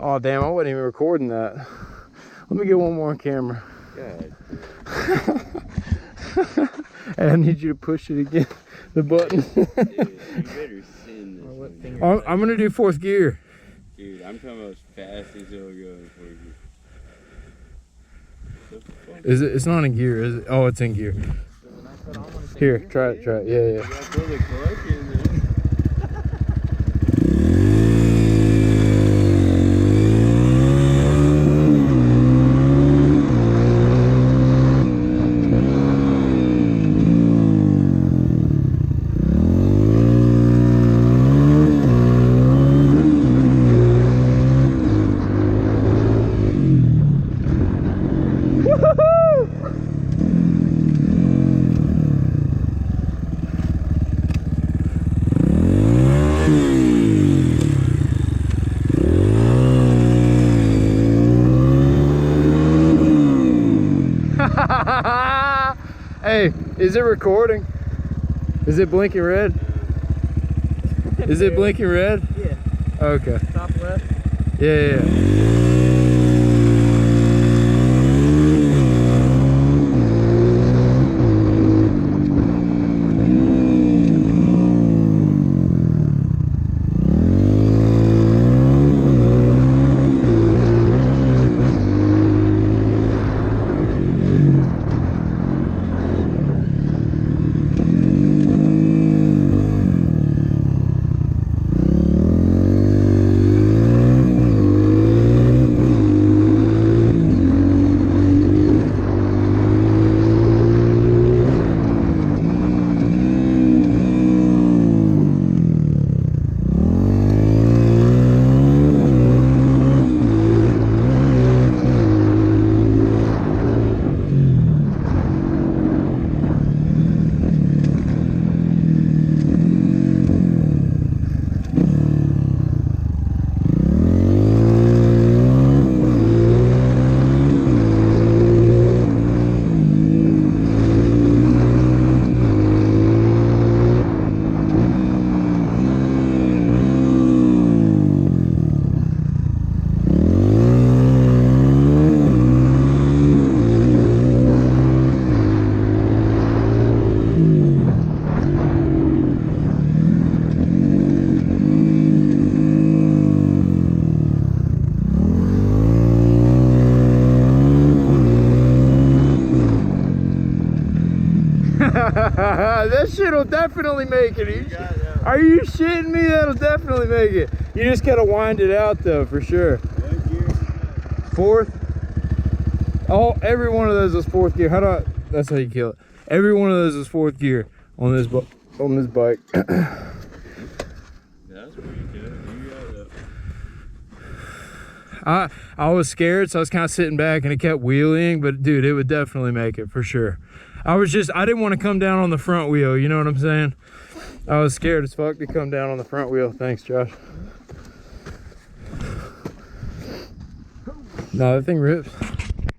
Oh damn, I wasn't even recording that. Let me get one more on camera. God. And I need you to push it again. The button. Dude, you better send this one. I'm gonna do 4th gear. Dude, I'm talking about as fast as it'll go in 4th gear. Is it? It's not in gear, is it? Oh, it's in gear. Here, try it. Yeah. You gotta throw the clutch in there. Hey, is it recording? Is it blinking red? Is it blinking red? Yeah. Okay. Top left. Yeah. That shit'll definitely make it. Are you shitting me? That'll definitely make it. You just gotta wind it out though, for sure. 4th. Oh, every one of those is 4th gear. That's how you kill it. Every one of those is 4th gear on this bike. That's pretty good. You got it. I was scared, so I was kind of sitting back and it kept wheeling, but dude, it would definitely make it for sure. I didn't want to come down on the front wheel, you know what I'm saying? I was scared as fuck to come down on the front wheel. Thanks, Josh. No, that thing rips.